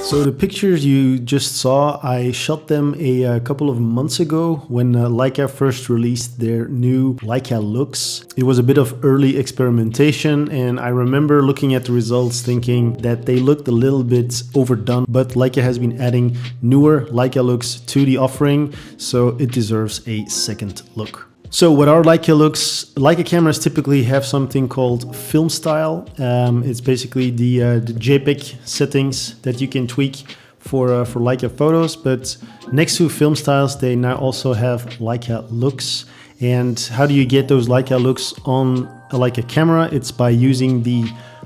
So the pictures you just saw, I shot them a couple of months ago when Leica first released their new Leica Looks. It was a bit of early experimentation, and I remember looking at the results thinking that they looked a little bit overdone, but Leica has been adding newer Leica Looks to the offering, so it deserves a second look. So what are Leica Looks? Leica cameras typically have something called film style. It's basically the JPEG settings that you can tweak for Leica photos. But next to film styles, they now also have Leica Looks. And how do you get those Leica Looks on a Leica camera? It's by using the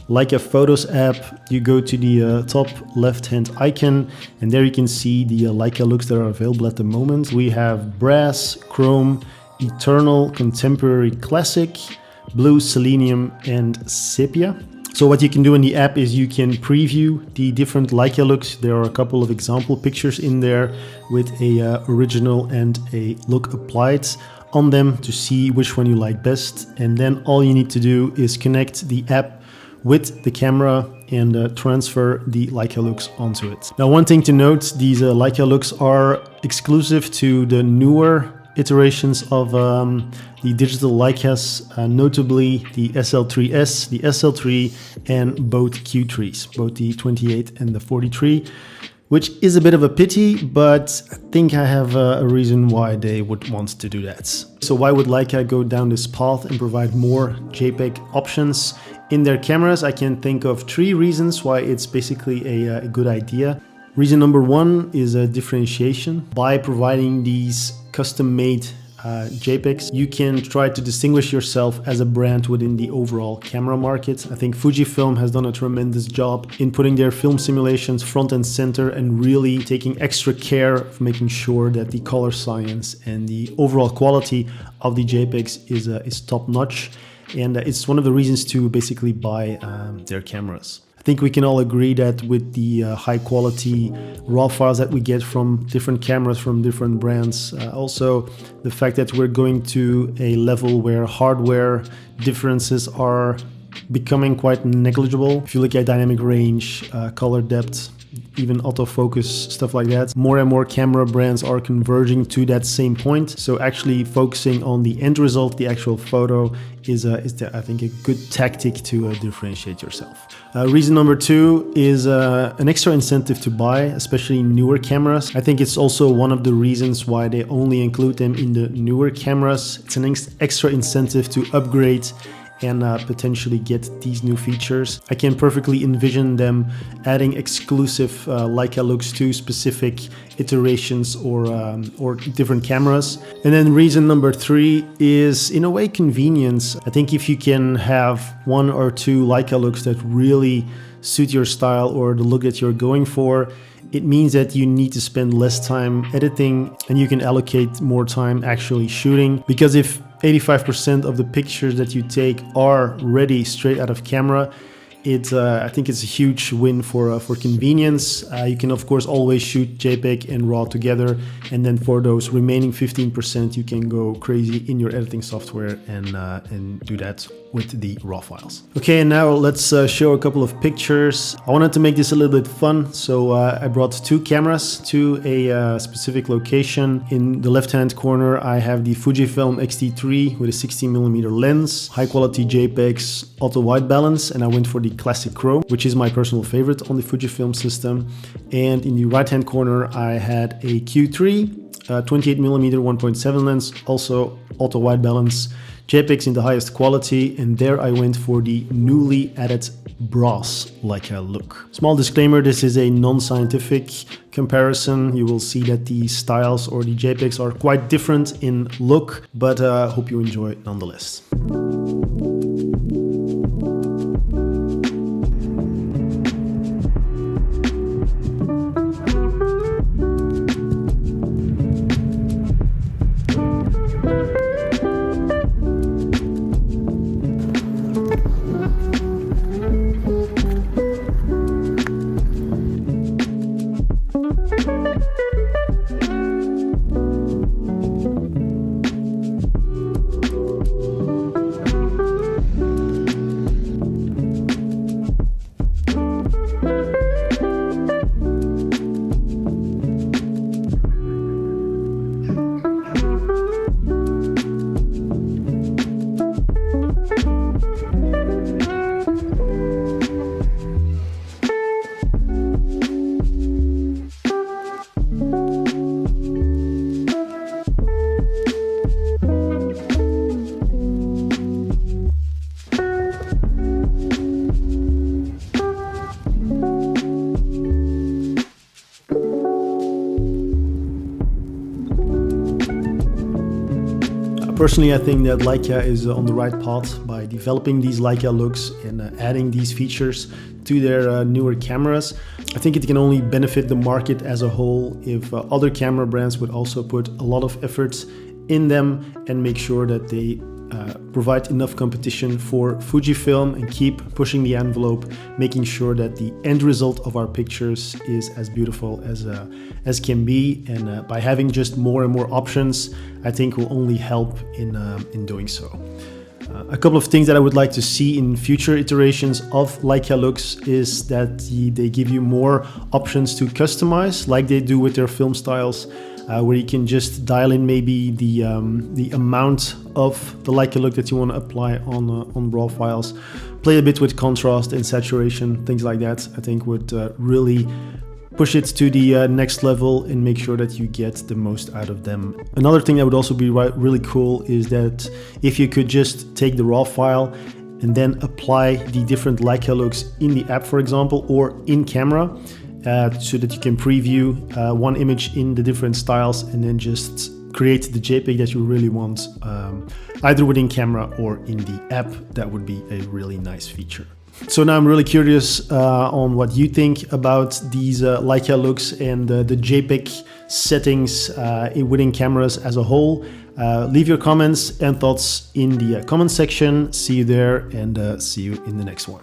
Leica Photos app. You go to the top left-hand icon, and there you can see the Leica Looks that are available at the moment. We have brass, chrome, Eternal, Contemporary, Classic, Blue, Selenium, and Sepia. So what you can do in the app is you can preview the different Leica Looks. There are a couple of example pictures in there with a original and a look applied on them to see which one you like best. And then all you need to do is connect the app with the camera and transfer the Leica Looks onto it. Now, one thing to note, these Leica Looks are exclusive to the newer iterations of the digital Leicas, notably the SL3S, the SL3, and both Q3s, both the 28 and the 43, which is a bit of a pity, but I think I have a reason why they would want to do that. So why would Leica go down this path and provide more JPEG options in their cameras? I can think of 3 reasons why it's basically a good idea. Reason number 1 is a differentiation. By providing these custom-made JPEGs, you can try to distinguish yourself as a brand within the overall camera market. I think Fujifilm has done a tremendous job in putting their film simulations front and center and really taking extra care of making sure that the color science and the overall quality of the JPEGs is top-notch. And it's one of the reasons to basically buy their cameras. I think we can all agree that with the high quality raw files that we get from different cameras from different brands, also the fact that we're going to a level where hardware differences are becoming quite negligible. If you look at dynamic range, color depth, even autofocus, stuff like that, more and more camera brands are converging to that same point. So actually focusing on the end result, the actual photo, is I think a good tactic to differentiate yourself. Reason number 2 is an extra incentive to buy, especially newer cameras. I think it's also one of the reasons why they only include them in the newer cameras. It's an extra incentive to upgrade and potentially get these new features. I can perfectly envision them adding exclusive Leica Looks to specific iterations or different cameras. And then reason number 3 is, in a way, convenience. I think if you can have 1 or 2 Leica Looks that really suit your style or the look that you're going for, it means that you need to spend less time editing and you can allocate more time actually shooting. Because if 85% of the pictures that you take are ready straight out of camera, I think it's a huge win for convenience. You can of course always shoot JPEG and RAW together, and then for those remaining 15% you can go crazy in your editing software and do that with the RAW files. Okay, and now let's show a couple of pictures. I wanted to make this a little bit fun, so I brought 2 cameras to a specific location. In the left-hand corner I have the Fujifilm X-T3 with a 16mm lens, high quality JPEGs, auto white balance, and I went for the Classic Chrome, which is my personal favorite on the Fujifilm system. And in the right-hand corner I had a Q3, 28mm 1.7 lens, also auto white balance, JPEGs in the highest quality, and there I went for the newly added brass Leica look. Small disclaimer, this is a non-scientific comparison. You will see that the styles or the JPEGs are quite different in look, but hope you enjoy nonetheless. Personally, I think that Leica is on the right path by developing these Leica Looks and adding these features to their newer cameras. I think it can only benefit the market as a whole if other camera brands would also put a lot of effort in them and make sure that they provide enough competition for Fujifilm and keep pushing the envelope, making sure that the end result of our pictures is as beautiful as can be. And by having just more and more options, I think will only help in doing so. A couple of things that I would like to see in future iterations of Leica Looks is that they give you more options to customize, like they do with their film styles, where you can just dial in maybe the amount of the Leica look that you want to apply on raw files, play a bit with contrast and saturation, things like that. I think would really push it to the next level and make sure that you get the most out of them. Another thing that would also be really cool is that if you could just take the raw file and then apply the different Leica looks in the app, for example, or in camera, so that you can preview one image in the different styles and then just create the JPEG that you really want, either within camera or in the app. That would be a really nice feature. So now I'm really curious on what you think about these Leica looks and the JPEG settings within cameras as a whole. Leave your comments and thoughts in the comment section. See you there, and see you in the next one.